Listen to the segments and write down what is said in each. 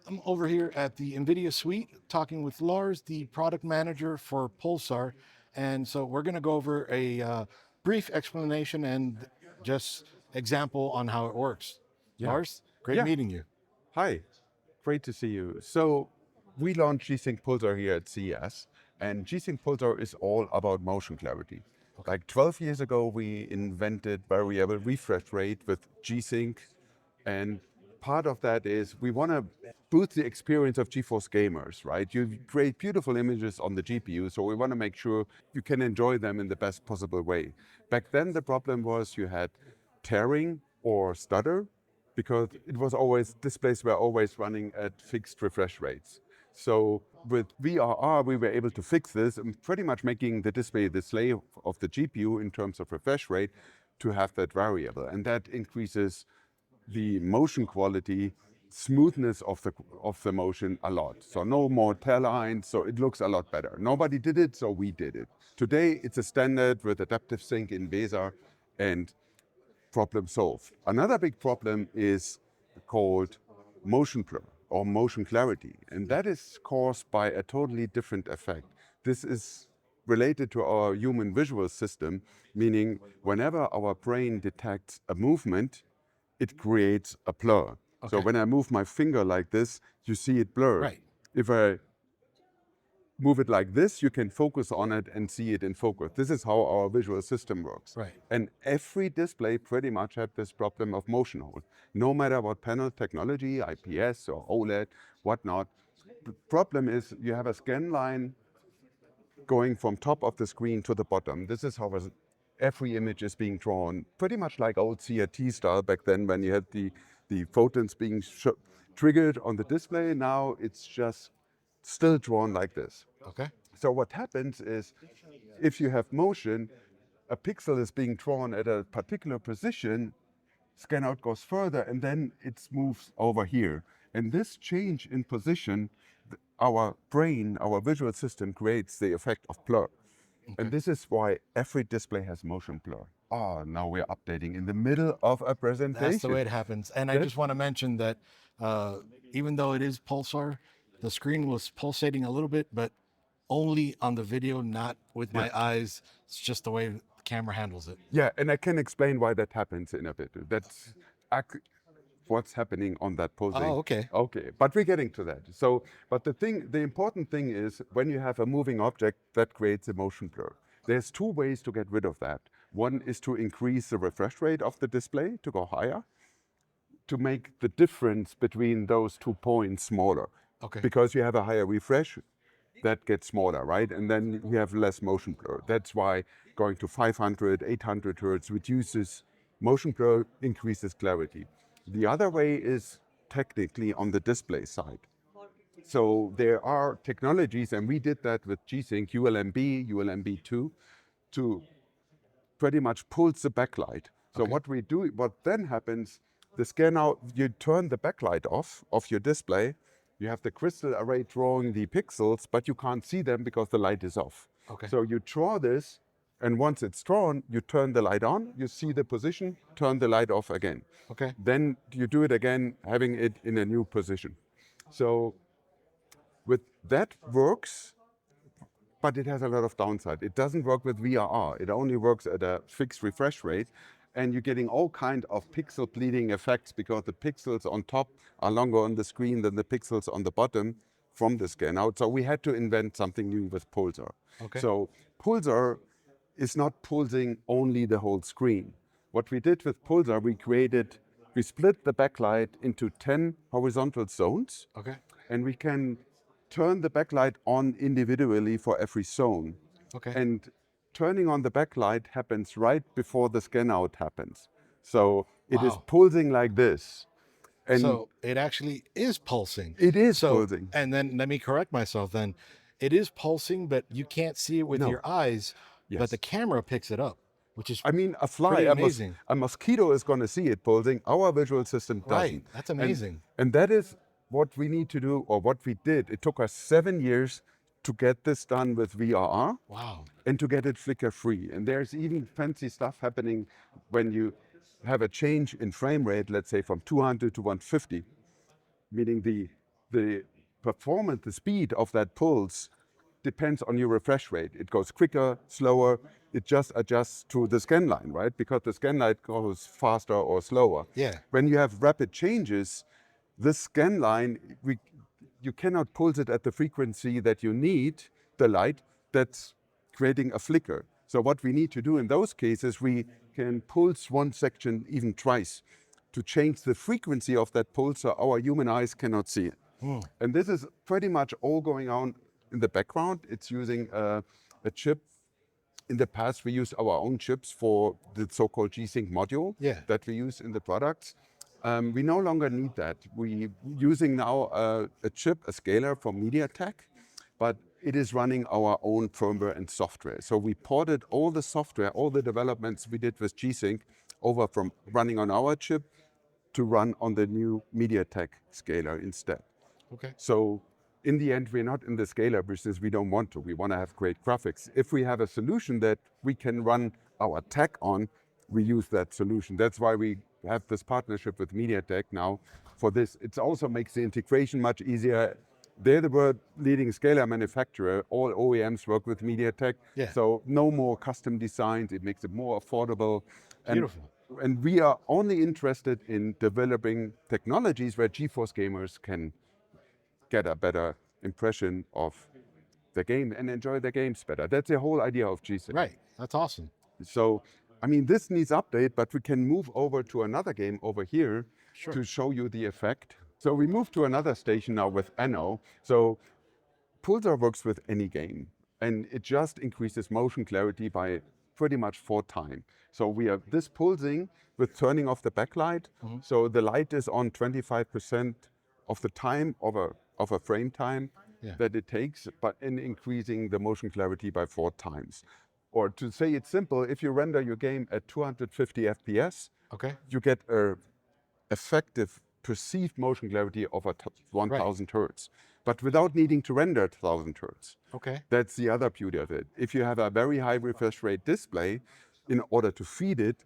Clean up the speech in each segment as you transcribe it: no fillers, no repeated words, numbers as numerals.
I'm over here at the NVIDIA suite talking with Lars, the product manager for Pulsar. And so we're going to go over a brief explanation and just example on how it works. Yeah. Lars, great Yeah. meeting you. Hi. Great to see you. So we launched G-Sync Pulsar here at CES, and G-Sync Pulsar is all about motion clarity. Like 12 years ago, we invented variable refresh rate with G-Sync, and part of that is we want to boost the experience of GeForce gamers, right? You create beautiful images on the GPU, so we want to make sure you can enjoy them in the best possible way. Back then, the problem was you had tearing or stutter, because it was always, displays were always running at fixed refresh rates. So with VRR, we were able to fix this and pretty much making the display the slave of the GPU in terms of refresh rate to have that variable. And that increases the motion quality, smoothness of the motion a lot. So no more tail lines, so it looks a lot better. Nobody did it, so we did it. Today, it's a standard with adaptive sync in VESA, and problem solved. Another big problem is called motion blur or motion clarity, and that is caused by a totally different effect. This is related to our human visual system, meaning whenever our brain detects a movement, it creates a blur. So when I move my finger like this, you see it blur. Right. If I move it like this, you can focus on it and see it in focus. This is how our visual system works. Right. And every display pretty much had this problem of motion hold. No matter what panel technology, IPS or OLED, whatnot, the problem is you have a scan line going from top of the screen to the bottom. This is how every image is being drawn, pretty much like old CRT style back then when you had the photons being triggered on the display. Now it's just still drawn like this. Okay. So what happens is, if you have motion, a pixel is being drawn at a particular position, scan out goes further, and then it moves over here. And this change in position, our brain, our visual system creates the effect of blur. And this is why every display has motion blur. Oh, now we're updating in the middle of a presentation. That's the way it happens. And I just want to mention that even though it is Pulsar, the screen was pulsating a little bit, but only on the video, not with my eyes. It's just the way the camera handles it. Yeah, and I can explain why that happens in a bit. That's what's happening on that posing. Oh, okay. Okay, but we're getting to that. So, but the important thing is when you have a moving object that creates a motion blur. There's two ways to get rid of that. One is to increase the refresh rate of the display to go higher, to make the difference between those 2 points smaller. Okay. Because you have a higher refresh, that gets smaller, right? And then you have less motion blur. That's why going to 500, 800 hertz reduces motion blur, increases clarity. The other way is technically on the display side. So there are technologies, and we did that with G-Sync, ULMB, ULMB2, to pretty much pulse the backlight. So what then happens, the scan out, you turn the backlight off of your display, you have the crystal array drawing the pixels, but you can't see them because the light is off. Okay. So you draw this, and once it's drawn, you turn the light on, you see the position, turn the light off again. Okay. Then you do it again, having it in a new position. So with that works, but it has a lot of downside. It doesn't work with VRR. It only works at a fixed refresh rate, and you're getting all kind of pixel bleeding effects because the pixels on top are longer on the screen than the pixels on the bottom from the scan out. So we had to invent something new with Pulsar. Okay. So Pulsar is not pulsing only the whole screen. What we did with Pulsar, we split the backlight into 10 horizontal zones. Okay. And we can turn the backlight on individually for every zone. Okay. And turning on the backlight happens right before the scan out happens. So it is pulsing like this. And so it actually is pulsing. it is pulsing. And then let me correct myself then. It is pulsing, but you can't see it with your eyes, but the camera picks it up, which is I mean, a fly, pretty amazing. a mosquito is going to see it pulsing. Our visual system doesn't. Right. That's amazing. And that is what we need to do, or what we did. It took us 7 years to get this done with VRR. Wow. And to get it flicker free. And there's even fancy stuff happening when you have a change in frame rate, let's say from 200 to 150, meaning the the performance, the speed of that pulse depends on your refresh rate. It goes quicker, slower. It just adjusts to the scan line, right? Because the scan line goes faster or slower. Yeah. When you have rapid changes, this scan line, you cannot pulse it at the frequency that you need the light. That's creating a flicker. So what we need to do in those cases, we can pulse one section even twice to change the frequency of that pulse so our human eyes cannot see it. And this is pretty much all going on in the background. It's using a chip. In the past, we used our own chips for the so-called G-Sync module that we use in the products. We no longer need that. We're using now a chip, a scaler from MediaTek, but it is running our own firmware and software. So we ported all the software, all the developments we did with G-Sync over from running on our chip to run on the new MediaTek scaler instead. Okay. So in the end, we're not in the scaler business. We don't want to. We want to have great graphics. If we have a solution that we can run our tech on, we use that solution. That's why we have this partnership with MediaTek now for this. It also makes the integration much easier. They're the world leading scaler manufacturer. All OEMs work with MediaTek. Yeah. So no more custom designs. It makes it more affordable. Beautiful. And we are only interested in developing technologies where GeForce gamers can get a better impression of the game and enjoy the games better. That's the whole idea of G-Sync. Right. That's awesome. So, I mean, this needs update, but we can move over to another game over here to show you the effect. So we move to another station now with Anno. So Pulsar works with any game, and it just increases motion clarity by pretty much 4 times. So we are this pulsing with turning off the backlight. So the light is on 25% of the time of a frame time that it takes, but in increasing the motion clarity by 4 times. Or to say it simple, if you render your game at 250 FPS, you get a effective perceived motion clarity of 1000 hertz, but without needing to render 1000 hertz. That's the other beauty of it. If you have a very high refresh rate display, in order to feed it,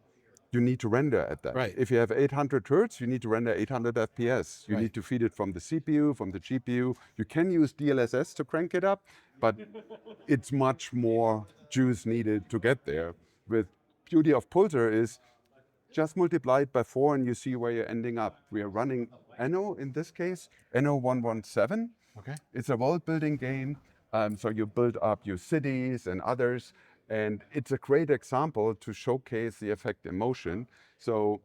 you need to render at that. If you have 800 hertz, you need to render 800 FPS. You need to feed it from the CPU, from the GPU. You can use DLSS to crank it up, but it's much more juice needed to get there. With beauty of Pulsar is just multiply it by 4 and you see where you're ending up. We are running Anno in this case, Anno 117. It's a world building game. So you build up your cities and others. And it's a great example to showcase the effect in motion. So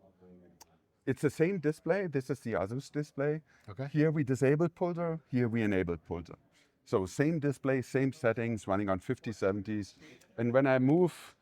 it's the same display. This is the Asus display. Here we disabled Pulsar, here we enabled Pulsar. So same display, same settings, running on 5070s. And when I move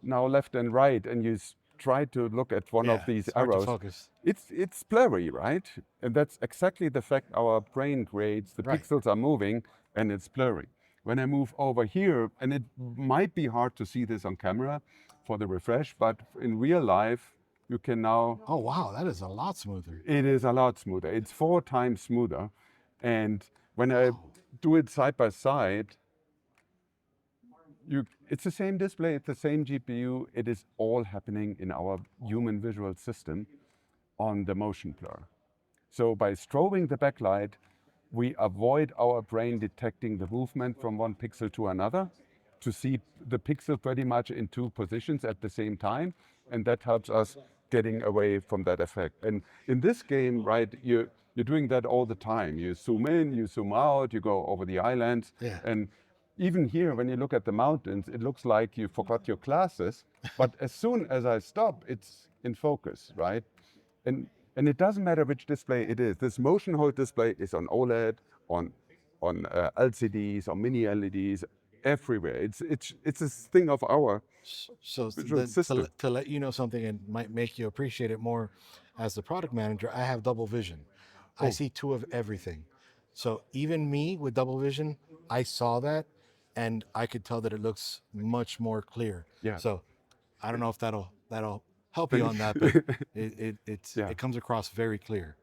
now left and right and you try to look at one of these arrows, it's blurry, right? And that's exactly the fact our brain creates. The pixels are moving and it's blurry. When I move over here, and it might be hard to see this on camera for the refresh, but in real life, you can now... Oh, wow, that is a lot smoother. It is a lot smoother. It's 4 times smoother. And when I do it side by side, it's the same display, it's the same GPU. It is all happening in our human visual system on the motion blur. So by strobing the backlight, we avoid our brain detecting the movement from one pixel to another to see the pixel pretty much in 2 positions at the same time. And that helps us getting away from that effect. And in this game, right, you're doing that all the time. You zoom in, you zoom out, you go over the islands. And even here, when you look at the mountains, it looks like you forgot your glasses. But as soon as I stop, it's in focus, right? And it doesn't matter which display it is. This motion hold display is on OLED, on LCDs, on mini LEDs, everywhere. It's a thing of our visual system. To let you know something and might make you appreciate it more, as the product manager, I have double vision. I see 2 of everything. So even me with double vision, I saw that, and I could tell that it looks much more clear. So I don't know if that'll help you on that, but it comes across very clear.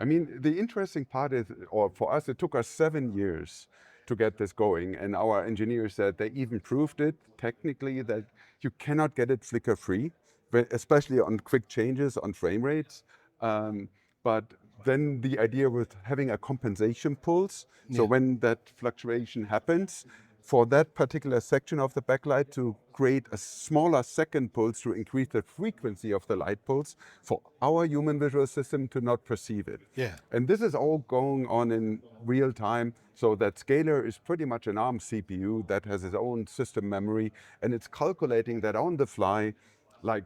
I mean, the interesting part is, or for us, it took us 7 years to get this going. And our engineers said they even proved it technically that you cannot get it flicker free, especially on quick changes on frame rates. But then the idea with having a compensation pulse, so Yeah. when that fluctuation happens, for that particular section of the backlight to create a smaller second pulse to increase the frequency of the light pulse for our human visual system to not perceive it. Yeah. And this is all going on in real time. So that scaler is pretty much an ARM CPU that has its own system memory, and it's calculating that on the fly, like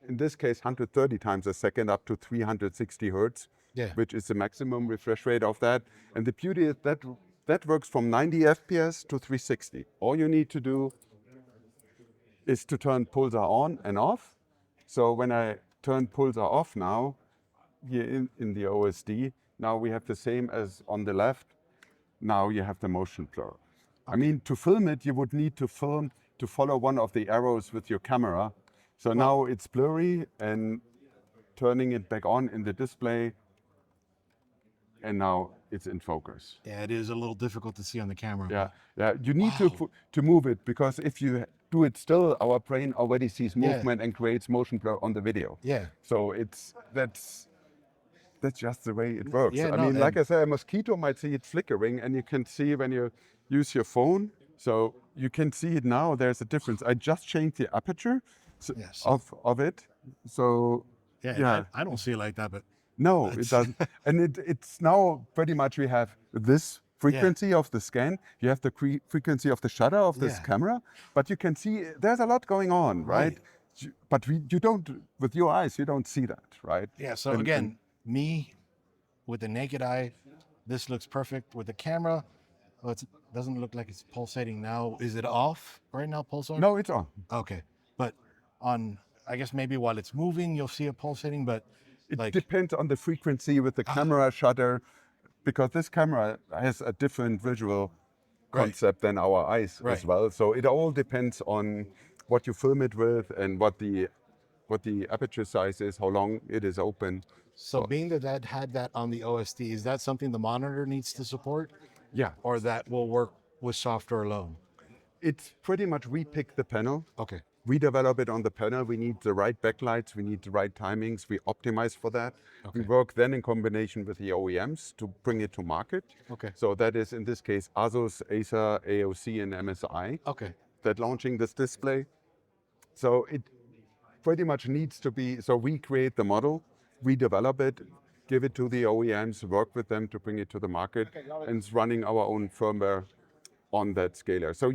in this case, 130 times a second up to 360 hertz, Yeah. which is the maximum refresh rate of that. And the beauty is that that works from 90 FPS to 360. All you need to do is to turn Pulsar on and off. So when I turn Pulsar off now, here in the OSD, now we have the same as on the left. Now you have the motion blur. I mean, to film it, you would need to follow one of the arrows with your camera. So now it's blurry, and turning it back on in the display, and now it's in focus. Yeah, it is a little difficult to see on the camera. Yeah, yeah. You need to move it, because if you do it still, our brain already sees movement and creates motion blur on the video. Yeah. So that's just the way it works. Yeah, I no, mean, like I said, a mosquito might see it flickering, and you can see when you use your phone. So you can see it now. There's a difference. I just changed the aperture of it. So Yeah. I don't see it like that, but no, it doesn't. And it's now pretty much we have this frequency of the scan. You have the frequency of the shutter of this camera, but you can see there's a lot going on, right? But you don't, with your eyes, you don't see that, right? Yeah. So again, me with the naked eye, this looks perfect. With the camera, it doesn't look like it's pulsating now. Is it off right now, Pulsar? No, it's on. Okay. But I guess maybe while it's moving, you'll see it pulsating, but it depends on the frequency with the camera shutter, because this camera has a different visual concept than our eyes as well. So it all depends on what you film it with and what the aperture size is, how long it is open. So being that had that on the OSD, is that something the monitor needs to support? Yeah. Or that will work with software alone? It's pretty much we pick the panel. Okay. We develop it on the panel. We need the right backlights. We need the right timings. We optimize for that. Okay. We work then in combination with the OEMs to bring it to market. Okay. So that is, in this case, Asus, Acer, AOC, and MSI Okay. that launching this display. So it pretty much needs to be, so we create the model, we develop it, give it to the OEMs, work with them to bring it to the market, and it's running our own firmware on that scaler. So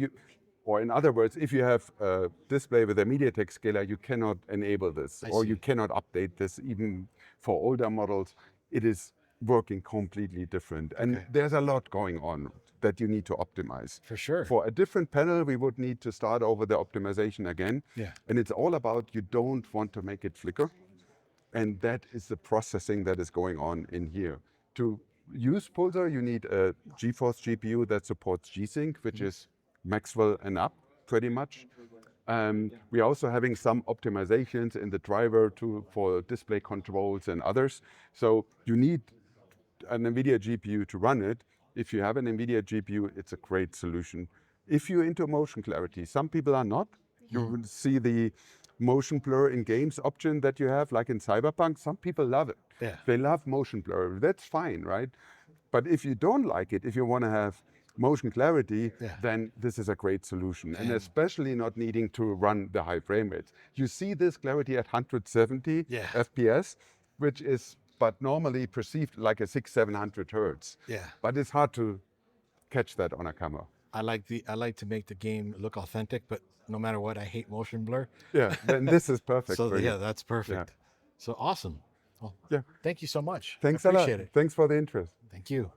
or in other words, if you have a display with a MediaTek scaler, you cannot enable this, or you cannot update this. Even for older models, it is working completely different. And there's a lot going on that you need to optimize. For sure. For a different panel, we would need to start over the optimization again. Yeah. And it's all about, you don't want to make it flicker. And that is the processing that is going on in here. To use Pulsar, you need a GeForce GPU that supports G-Sync, which is Maxwell and up, pretty much. We're also having some optimizations in the driver for display controls and others. So you need an NVIDIA GPU to run it. If you have an NVIDIA GPU, it's a great solution. If you're into motion clarity, some people are not. You will see the motion blur in games option that you have, like in Cyberpunk. Some people love it. Yeah. They love motion blur. That's fine, right? But if you don't like it, if you want to have motion clarity, then this is a great solution. And especially not needing to run the high frame rates. You see this clarity at 170 FPS, which is but normally perceived like a 600-700 hertz. Yeah. But it's hard to catch that on a camera. I like to make the game look authentic, but no matter what, I hate motion blur. Yeah, then this is perfect. So for you. yeah, that's perfect. Yeah. So awesome. Well, Yeah. thank you so much. Thanks I a lot. appreciate it. Thanks for the interest. Thank you.